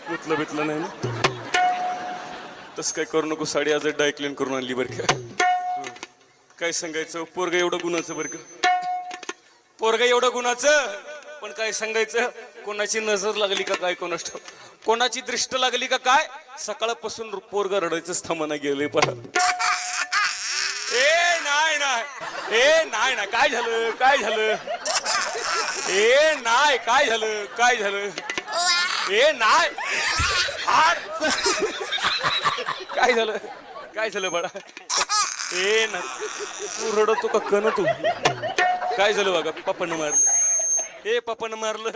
मुतलं बितलं नाही ना? तस काय करू नको. साडी आज डायक्लीन करून आणली बरं का. काय सांगायचं, पोरग एवढं गुणाचं बरं का. पोरग एवढं गुणाचं, पण काय सांगायचं, कोणाची नजर लागली का काय कोणास ठाऊक, कोणाची दृष्ट लागली का काय, सकाळपासून पोरग रडायचंच थांबना गेले. पण ए नाही नाही, ए नाही ना, काय झालं काय झालं, ए नाही काय झालं काय झालं, ए नाही काय झालं काय झालं बाळा, ए ना तू रडतो का कन तू, काय झालं बघा. पप्पानं मारलं, ए पप्पानं मारलं.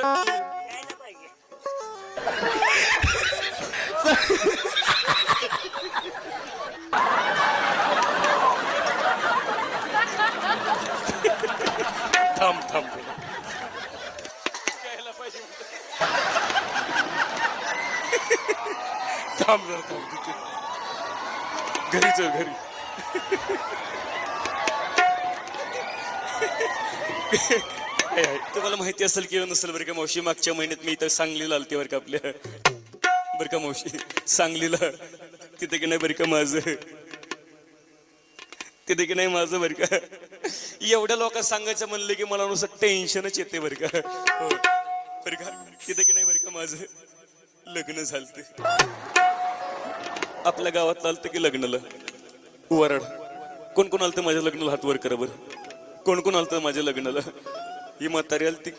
थांब थांब घ्यायला पाहिजे, थांब जरा थांब, तिथे घरी चल घरी. तुम्हाला माहिती असेल किंवा नसेल बरं का मावशी, मागच्या महिन्यात मी इथं सांगलीला आलते बरं का आपल्या, बरं का मावशी सांगलीला. तिथे की नाही बरं का माझं, तिथे की नाही माझं बरं का. एवढ्या लोकांना सांगायचं म्हणलं की मला नुसतं टेन्शनच येते बरं का. हो बरं का. तिथे की नाही बरं का माझं लग्न झालं. आपल्या गावात आलतं की लग्नाला वराड. कोण कोण आलतं माझ्या लग्नाला, हात वर करा बरं. कोण कोण आलतं माझ्या लग्नाला. ही म्हातारी आलती.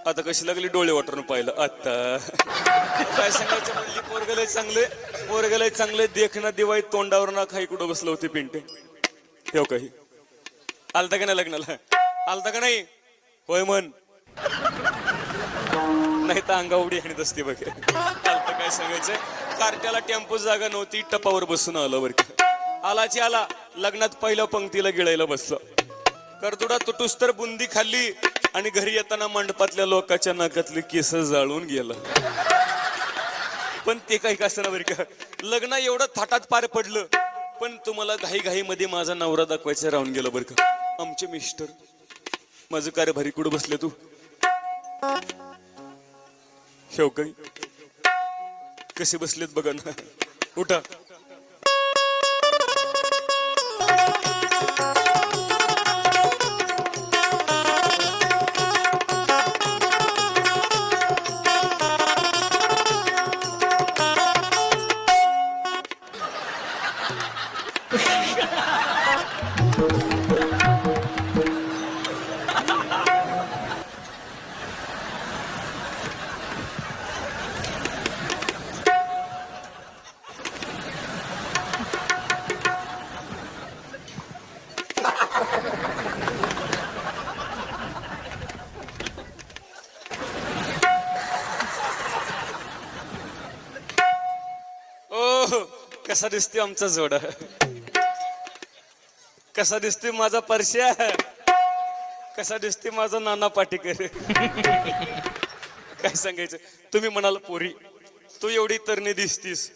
आता कशी लागली डोळे वाटून पाहिलं. आता काय सांगायचं म्हणली, पोरगलय चांगले, पोरगलय चांगले, देखना दिवाळी तोंडावर ना खाई कुठं बसलं होते पिंटे. ठेव काही आलता का नाही लग्नाला, आलता का नाही, होय म्हण, नाही तर अंगा उडी आणत असते बघ. आलता काय सांगायचं, कार्ट्याला टेम्पो जागा नव्हती, टपावर बसून आलं बरं का. आलाची आला, लग्नात पहिल्या पंक्तीला गिळायला बसलं. करदुडा तुटूस तर बुंदी खाल्ली आणि घरी येताना मंडपातल्या लोकांच्या नाकातले केस जाळून गेलं. पण ते काही कसं बरं का, लग्न एवढं थाटात पार पडलं, पण तुम्हाला घाई घाई मध्ये माझा नवरा दाखवायचा राहून गेला बरं का. आमचे मिस्टर, माझं कारभारी कुठं बसले तू, शेव काही कसे बसलेत बघा ना. उठा. कसा दिसतोय आमचा जोडा, कसा दिसतोय माझा परश्या, कसा दिसतोय माझा नाना पाटेकर. काय सांगायचं, तुम्ही म्हणाल पोरी तू एवढी तरणी दिसतीस,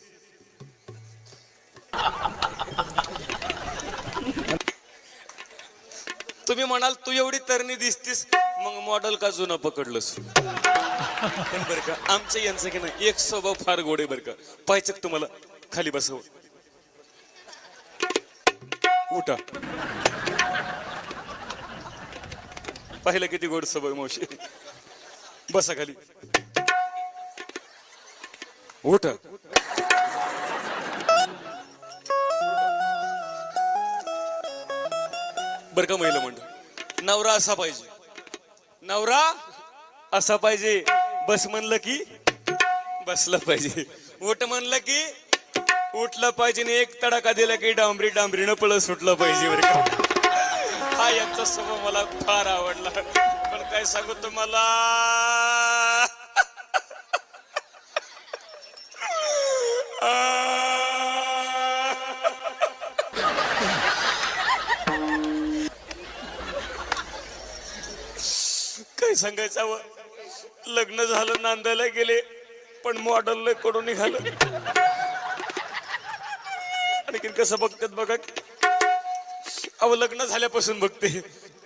तुम्ही म्हणाल तू एवढी तरणी दिसतीस, मग मॉडेल का जुना पकडलंस. पण बरं का आमच्या यांचं की नाही, एक स्वभाव फार गोड आहे बरं का. पाहायचं तुम्हाला, खाली बसव, उठा. पाहिलं किती गोड स्वभाव मावशी. बसा खाली, उठा. बर का महिला मंडळ, नवरा असा पाहिजे, नवरा असा पाहिजे. बस म्हणलं की बसलं पाहिजे, उठ म्हणलं की उठलं पाहिजे, आणि एक तडाखा दिला की डांबरी डांबरीनं पळत सुटलं पाहिजे बरं का. हा यांचा स्वभाव मला फार आवडला. पण काय सांगू तुम्हाला, काय सांगायचं, लग्न झालं, नांदायला गेले, पण मॉडेल कडून निघालं. आणखीन कसं बघतात बघा, अहो लग्न झाल्यापासून बघते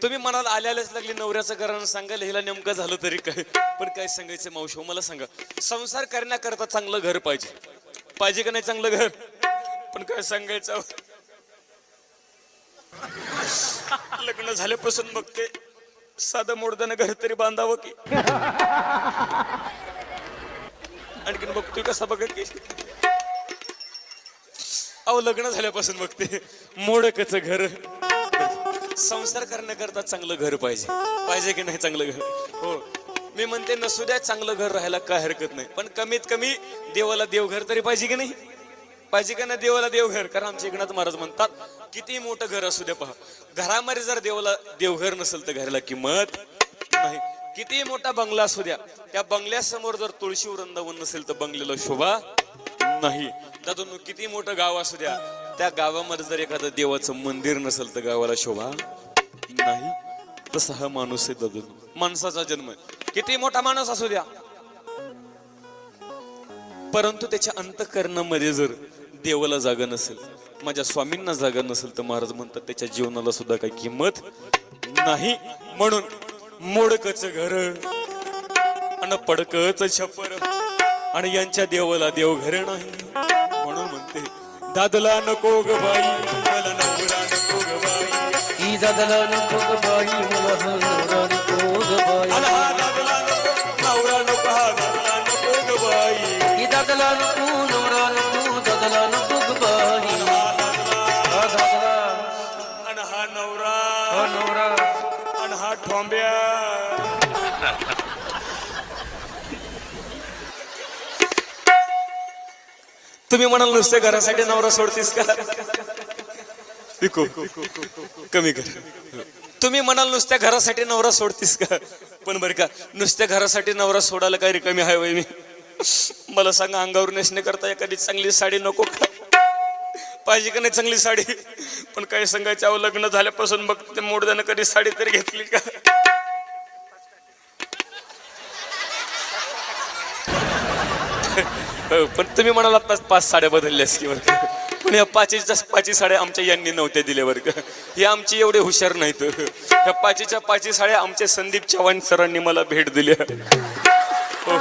तुम्ही म्हणाल आल्यालाच लागली नवऱ्याचं कारण सांगायला हिला नेमकं झालं तरी काय, पण काय सांगायचं मावशी मला सांगा. संसार करण्याकरता चांगलं घर पाहिजे, पाहिजे का नाही चांगलं घर, पण काय सांगायचं लग्न झाल्यापासून बघते साधं मोडदानं घर तरी बांधावं की, आणखीन बघतोय कसा बघा की. अहो लग्न झाल्यापासून बघते मोडकच घर. संसार करण्याकरता चांगलं घर पाहिजे, पाहिजे की नाही चांगलं घर. हो मी म्हणते नसू द्या चांगलं घर राहायला काय हरकत नाही, पण कमीत कमी देवाला देवघर तरी पाहिजे की नाही, पाहिजे का नाही देवाला देवघर. कारण आमच्या एकनाथ महाराज म्हणतात किती मोठं घर असू द्या पहा, घरामध्ये जर देवाला देवघर नसेल तर घराला किंमत नाही. किती मोठा बंगला असू द्या, त्या बंगल्यासमोर जर तुळशी वृंदावन नसेल तर बंगल्याला शोभा नाही. दादून किती मोठं गाव असू द्या, त्या गावामध्ये जर एखादं देवाचं मंदिर नसेल तर गावाला शोभा नाही. तसा हा माणूस आहे दादून, माणसाचा जन्म आहे. किती मोठा माणूस असू द्या, परंतु त्याच्या अंतःकरणामध्ये जर देवाला जागा नसेल, माझ्या स्वामींना जागा नसेल तर महाराज म्हणतात त्याच्या जीवनाला सुद्धा काही किंमत नाही. म्हणून मोडकच घर आणि पडकच छप्पर आणि यांच्या देवाला देव घर नाही. म्हणून म्हणते दादला नको ग बाई मला नवरा नको ग बाई, दादला नको ग बाई मला नवरा नको ग बाई, दादला नको नवरा नको, हा दादला नको ग बाई, दादला नको नवरा नको, दादला नको ग बाई, हा दादला आणि हा नवरा, हा नवरा आणि हा ठोंब्या. तुम्ही म्हणाल नुसते घरासाठी नवरा सोडतीस का, कमी कर. तुम्ही म्हणाल नुसत्या घरासाठी नवरा सोडतीस का, पण बरं का नुसत्या घरासाठी नवरा सोडायला काही रिकामी आहे वय मी. मला सांगा अंगावर नेसणे करता एखादी चांगली साडी नको का, पाहिजे का नाही चांगली साडी, पण काय सांगायचं अहो लग्न झाल्यापासून बघ ते मोडद्यानं कधी साडी तरी घेतली का. पण तुम्ही म्हणाला 5 साड्या बदलल्यास की बरं, पण या 5 साड्या आमच्या यांनी नव्हत्या दिल्या बरं का. हे आमची एवढे हुशार नाहीत. ह्या 5 साड्या आमच्या संदीप चव्हाण सरांनी मला भेट दिल्या. हो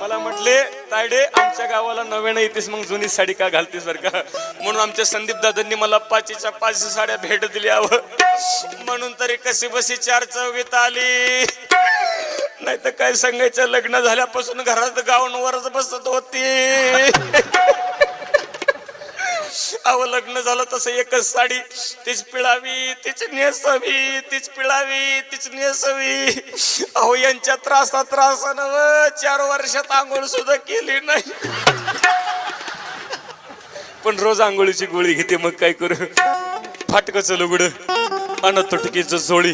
मला म्हटले तायडे आमच्या गावाला नव्यानं येतेस मग जुनी साडी का घालतेस बरं का, म्हणून आमच्या संदीप दादांनी मला 5 साड्या भेट दिल्या. म्हणून तरी कशी बसी 4 चौघीत आली, नाही तर काय सांगायचं लग्न झाल्यापासून घरात गाऊनवरच बसत होती. अहो लग्न झालं तसं एकच साडी, तीच पिळावी तीच नेसावी, तीच पिळावी तीच नेसावी. अहो यांच्या त्रासानं 4 वर्षात आंघोळ सुद्धा केली नाही, पण रोज आंघोळीची गोळी घेते. मग काय करू, फाटकच लुगडं अन तुटकीच चोळी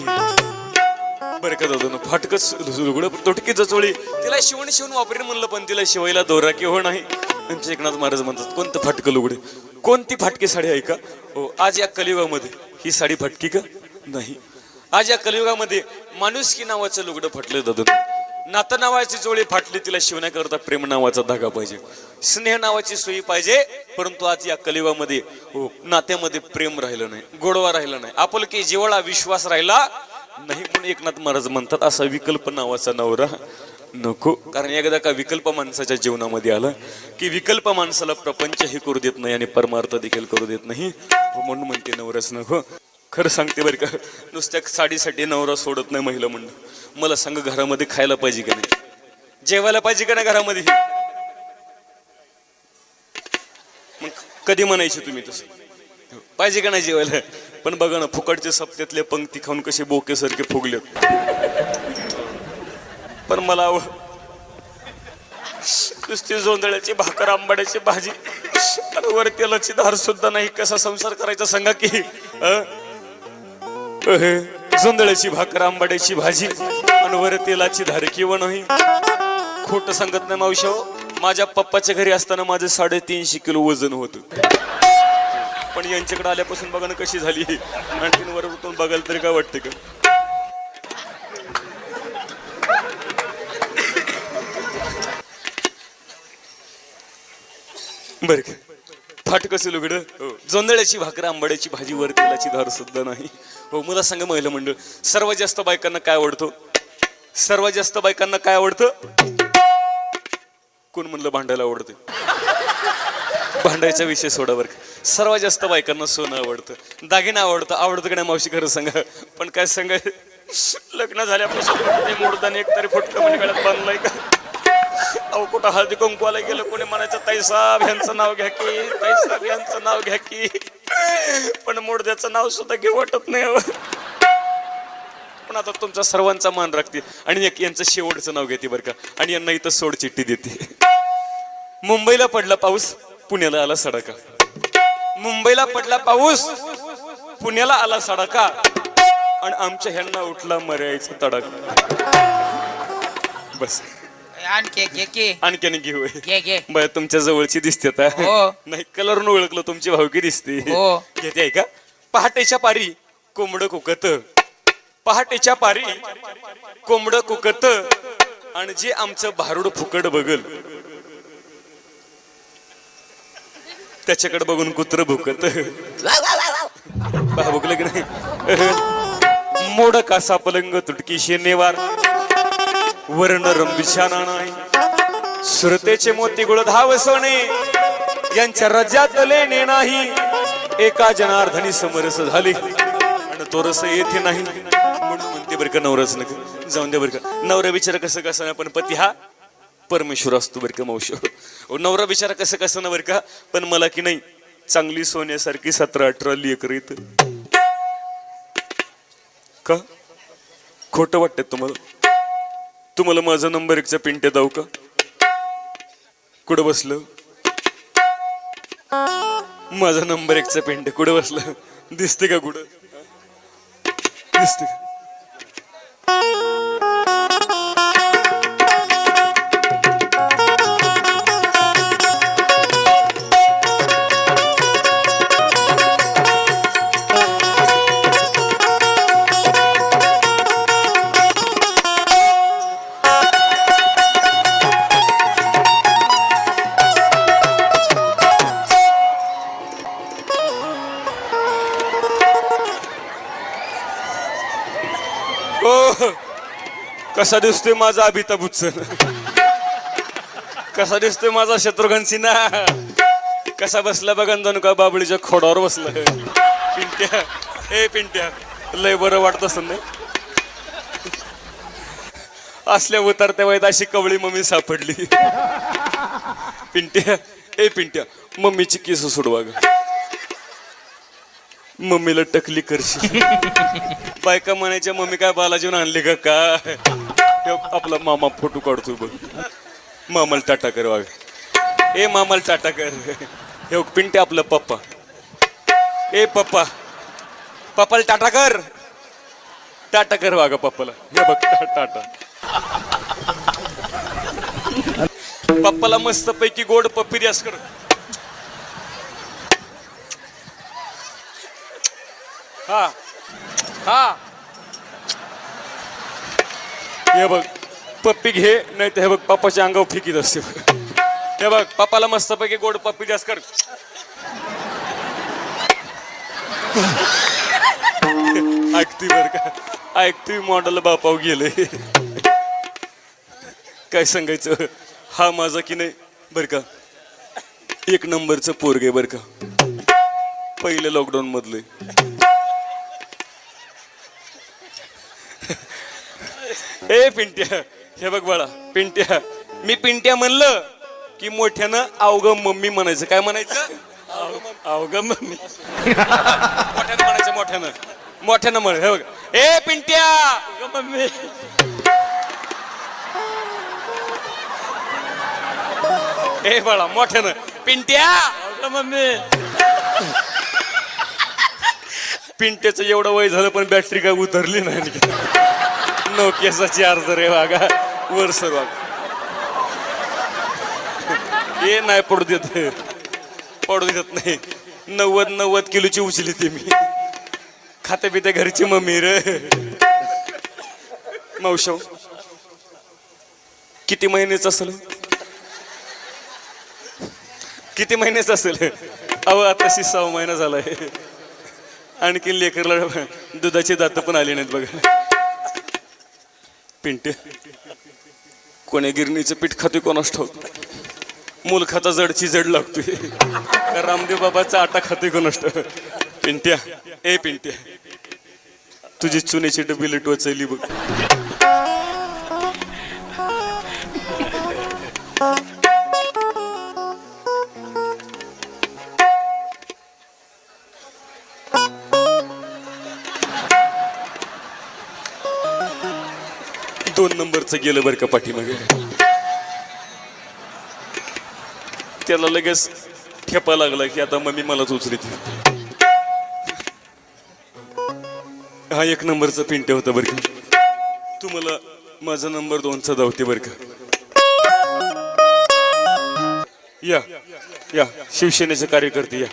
बरं का दादा, फाटकच लुगडं तुटकीच चोळी. तिला शिवून वापरेन म्हणलं, पण तिला शिवायला दोरा की हो नाही. आमचे एकनाथ महाराज म्हणतात कोणतं फाटकं लुगडे, कोणती फाटकी साडी आहे का. हो आज या कलियुगामध्ये ही साडी फाटकी का नाही. आज या कलियुगामध्ये माणुसकी नावाचं लुगडं फाटलं दादा, नातं नावाची जोडी फाटली, तिला शिवण्याकरता प्रेम नावाचा धागा पाहिजे, स्नेह नावाची सोयी पाहिजे. परंतु आज या कलियुगामध्ये हो नात्यामध्ये प्रेम राहिलं नाही, गोडवा राहिला नाही, आपुलकी जिव्हाळा विश्वास राहिला नाही. म्हणून एकनाथ महाराज म्हणतात असा विकल्प नावाचा नवरा नको. कारण एकदा का विकल्प माणसाच्या जीवनामध्ये आला की विकल्प माणसाला प्रपंचही करू देत नाही आणि परमार्थ देखील करू देत नाही. म्हणून म्हणते नवराच नको. खरं सांगते बरं का, नुसत्या साडीसाठी नवरा सोडत नाही महिला म्हणणं. मला सांग घरामध्ये खायला पाहिजे का नाही, जेवायला पाहिजे का नाही घरामध्ये, मग कधी म्हणायचे तुम्ही तसं पाहिजे का नाही जेवायला. पण बघा ना फुकटचे सप्त्यातले पंक्ती खाऊन कसे बोकेसारखे फुगले. पण मला नुसती जोंधळ्याची भाकर आंबाड्याची भाजी आणि वर तेलाची धार सुद्धा नाही, कसा संसार करायचा सांगा की. जोंधळ्याची भाकर आंबाड्याची भाजी आणि वर तेलाची धार किंवा नाही. खोट सांगत नाही मावशी, माझ्या पप्पाच्या घरी असताना माझं 350 किलो वजन होतं, पण यांच्याकडे आल्यापासून बघा ना कशी झाली. आणखीन वर उठून बघायला तरी काय वाटतं का. बर फाटकस लुगडं, जोंधळ्याची भाकर आंबाड्याची भाजी वर तेलाची धार सुद्धा नाही. हो मला सांगा महिला मंडळ, सर्वात जास्त बायकांना काय आवडतं? सर्वात जास्त बायकांना काय आवडतं? कोण म्हणलं भांडायला आवडते? भांडायचा विषय सोडा बरं. सर्वात जास्त बायकांना सोनं आवडतं, दागिना आवडतं. आवडतं का नाही मावशी खरं सांगा? पण काय सांगा, लग्न झाल्यापासून ते मोडदान एक तरी फुटकं म्हणजे गळ्यात बांधलंय का? अहो कुठं हळदी कुंकवाला गेलं कोणी म्हणायचं ताईसाहेब ह्यांचं नाव घ्या की, ताईसाहेब यांचं नाव घ्या की, पण मोडद्याचं नाव सुद्धा घेऊ वाटत नाही. पण आता तुमचा सर्वांचा मान राखते आणि एक यांचं शेवटचं नाव घेते बरं का, आणि यांना इथं सोड चिठ्ठी देते. मुंबईला पडला पाऊस, पुण्याला आला सडका. मुंबईला पडला पाऊस, पुण्याला आला सडका, आणि आमच्या ह्यांना उठला मर्यायचा तडका. बस आणखीन घेऊ बाय, तुमच्या जवळची दिसते नाही, कलरून ओळखलं तुमची भावकी दिसते. घेते का? पहाटेच्या पारी कोंबड कुकत, पहाटेच्या पारी कोंबड कुकत, आणि जे आमचं भारूड फुकट बगल त्याच्याकडे बघून कुत्र भुकत. भुकलं की नाही? मोड कासा पलंग तुटकी शेनेवार, वर्ण रंबिशाना नाही, सुरतेचे मोती गुळ धाव सोने, यांच्या राज्यात लेणे नाही. एका जनार्दनी समरस झाली आणि तो रस येथे नाही. म्हणून म्हणते बरं का नवराच नका जाऊन द्या बरं का. नवरा विचार कसं कसं, पण पती हा परमेश्वर असतो बरं का मावशी. नवरा विचार कसं कसं ना बरं का, पण मला की नाही चांगली सोन्यासारखी 17-18 लेकर येत. का खोटं वाटत तुम्हाला? तुम्हाला माझा नंबर 1चा पिंट्या दाऊ का? कुठं बसलं माझा नंबर 1चा पिंट्या? कुठं बसलं? दिसते का कुठं? दिसते का? कसा दिसतोय माझा अभिताभ बच्चन? कसा दिसतोय माझा शत्रुघ्न सिन्हा? कसा बसला बघा जणू का बाबळीच्या खोडावर बसला. पिंट्या, ए पिंट्या, लय बरं वाटत असं नाही? असल्या उतरत्या वयात अशी कवळी मम्मी सापडली. पिंट्या, ए पिंट्या, मम्मीची केस सोडवा ग, मम्मीला टकली करशी. बायका म्हणायच्या मम्मी काय बालाजीवन आणली का काय? आपला मामा फोटो काढतोय बघ, मामाला टाटा कर वाग. ए मामाला टाटा कर. हे पिंटे आपलं पप्पा. ए पप्पा, पप्पाला टाटा कर, टाटा कर वागा पप्पाला. हे बघ टाटा. पप्पाला मस्त पैकी गोड पप्पी द्यास कर. हा हा, हे बघ पप्पी घे, नाही तर हे बघ पप्पाच्या अंगावर फिकीत असते. हे बघ पप्पाला मस्तपैकी गोड पप्पी जास्त कर. ऐकतोय बर का, ऐकतोय मॉडेल बापाव गेले. काय सांगायचं, हा माझा की नाही बर का 1 नंबरचं पोरगे बर का. पहिले लॉकडाऊन मधले. ए पिंट्या, हे बघ बाळा पिंट्या, मी पिंट्या म्हणलं की मोठ्यानं अवघं मम्मी म्हणायचं. काय म्हणायचं? अवघं मम्मी. मोठ्यानं म्हणायचं, मोठ्यानं मोठ्यानं म्हण. हे बघ, ए पिंट्या मम्मी. ए बाळा मोठ्यानं, पिंट्या मम्मी. पिंट्याचं एवढं वय झालं पण बॅटरी काय उतरली नाही. नोकियाचा चार्जर आहे वागा वर सर वाग. हे नाही पडू देत, पडू देत नाही. 90 किलोची उचली ते मी. खाते पिते घरची मम्मी रे. मावशव किती महिन्याचं असेल? किती महिन्याचं असेल? अहो आताशी 6 महिना झालाय. आणखी लेकरला दुधाची दात पण आली नाहीत बघा. पिंटे कोण्या गिरणीचं पीठ खातोय कोणास ठाऊक. मुलखाचा जडची जड लागतोय का रामदेव बाबाचा आटा खातोय कोणास ठाऊक. पिंट्या ए पिंट्या तुझी चुन्याची डबी लेट वाचली बघ. दोन नंबरचं गेलं बरं का पाठीमागे. त्याला लगेच ठेपा लागला की आता मम्मी मलाच उचलीत. हा एक नंबरचा पिंटे होता बरं का. तुम्हाला माझा नंबर 2चा धावते बरं का. या या शिवसेनेचे कार्यकर्ते या.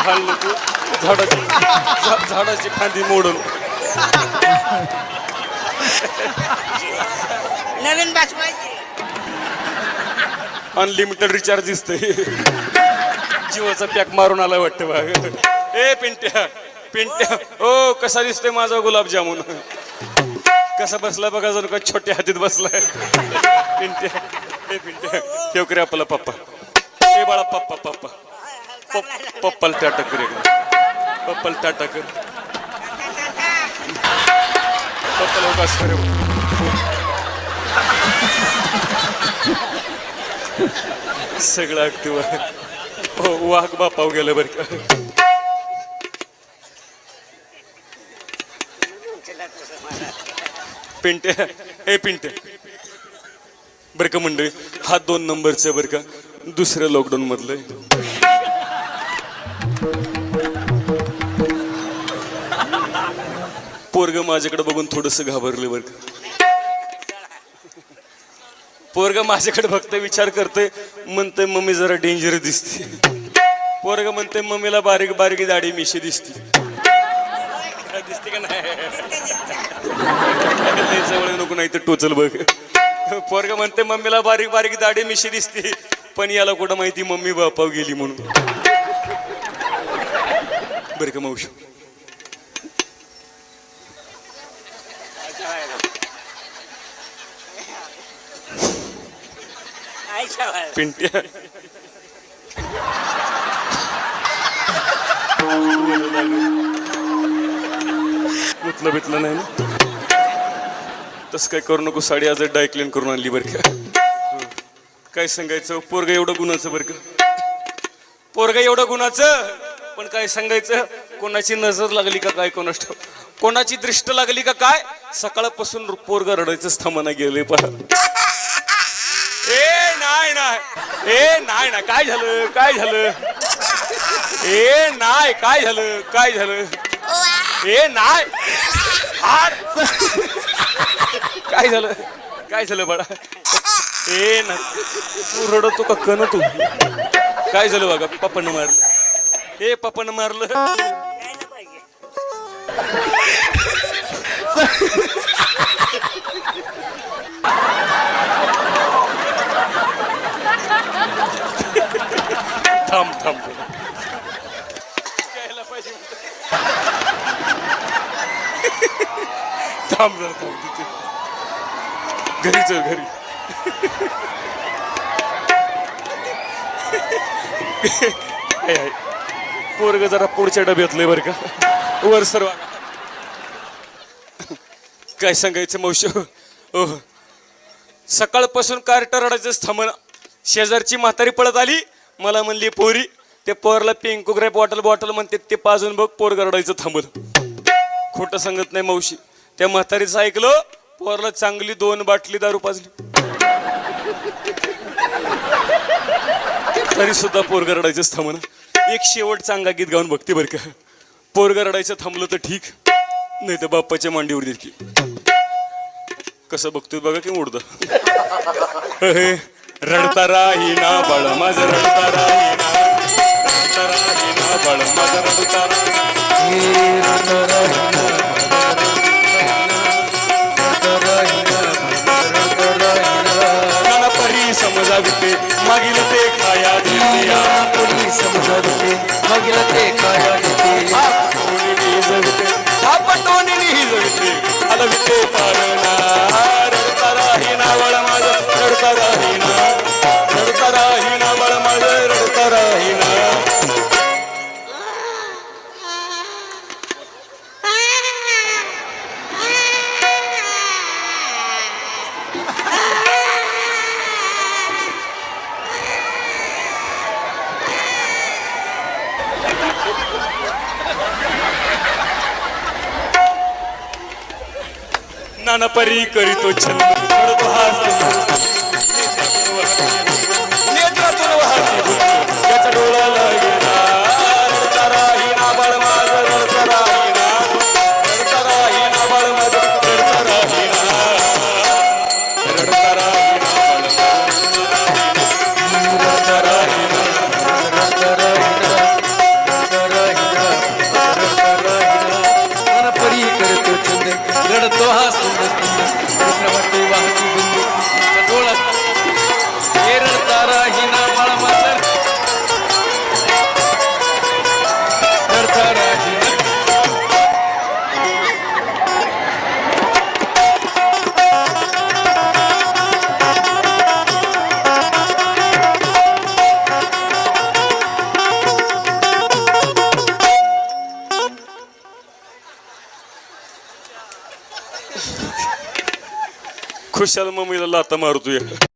हाल नको झाडाची फांदी मोडून नवीन बसवायची अनलिमिटेड रिचार्ज दिसतंय. जीवाचा पॅक मारून आला वाटतं बघ. ए पिंट्या पिंट्या ओ कसा दिसतोय माझा गुलाबजामुन. कसा बसला बघा जणू का छोट्या हातीत बसलाय. पिंट्या ए पिंट्या ठेव करे आपला पप्पा. ए बाळा पप्पा पप्पा पप्पाला टाटा कर. पप्पाला टाटा कर. पप्पाला उगाच कर. सगळं ऍक्टिव्ह आहे. हो वाघ बापाव गेलं बरं का. पिंट्या ए पिंट्या बरं का मंडळी हा 2 नंबरचं बरं का दुसऱ्या लॉकडाऊन मधलं. पोरग माझ्याकडे बघून थोडस घाबरलं बरं का. पोरग माझ्याकडे फक्त विचार करतोय म्हणतोय मम्मी जरा डेंजर दिसते. पोरग म्हणतोय मम्मीला बारीक बारीक दाढी मिशी दिसते. दिसते का नाही जवळ नको नाही तर टोचल बघ. पोरग म्हणते मम्मीला बारीक बारीक दाढी मिशी दिसते पण याला कुठं माहिती मम्मी बापाव गेली म्हणून. बरं का मावशी पिंट्या उतलं बितलं नाही ना तस काय करू नको. साडी आज डायक्लेन करून आणली बरं का. काय सांगायचं पोरग एवढं गुणाचं बरं का. पोरग एवढं गुणाचं पण काय सांगायचं कोणाची नजर लागली का काय कोणास ठाऊक. कोणाची दृष्ट लागली का काय सकाळपासून पोरग रडायचंच थांबना गेले पहा. ए नाही नाही ए नाही ना काय झालं काय झालं. ए नाही काय झालं काय झालं. ए नाही काय झालं काय झालं बाळा. ए ना तू रडतो का कन तू. काय झालं बघा पप्पानं मारलं. ए पप्पानं मारलं. थांब थांब थांब जरा थांब तिथे घरी चल घरी. पोरग जरा पुढच्या डब्यातलंय बरं का वर सर्व. काय सांगायचं मावशी. ओ सकाळपासून कार्ट रडायचंच थांबणं. शेजारची म्हातारी पळत आली मला म्हणली पोरी ते पोरला पिंकू ग्रेप बॉटल म्हणते ते पाजून बघ पोरग रडायचं थांबलं. खोटं सांगत नाही मावशी. त्या म्हातारीचं ऐकलं पोरला चांगली 2 बाटली दारू पाजली तरी सुद्धा पोरग रडायचंच थांबणं. एक शेवट चांगला गीत गाऊन बघते बरं का. पोरग रडायचं थांबलं तर ठीक नाही तर बाप्पाच्या मांडीवर देत की. कसं बघतोय बघा की उडत. रडता राही ना बाळा माझं रडता राही ना रडता राही ना बाळ माझं रडता नाना परी समजाविते मागील ते खाया देते परी समजाविते मागील ते खाया देते पटोनी निजविते हलविते पारणा रडता राहीना बाळ माझं रडता राहीना बाळ माझं रडता राहीना नाना परी करीतो छंद रडतो नेत्रातून वाहते भुंग याचा डोळ्याला गेला रडता राहीना बाळ माझं रडता राहीना बाळ माझं रडता राहीना परी करतो छंद रडतो हा सुंदर वाटते वाहती बिंदू डोळा हे रडता राहीना बाळ माझं रडता राहीना खुशाल मम्मीला लाता मारतोय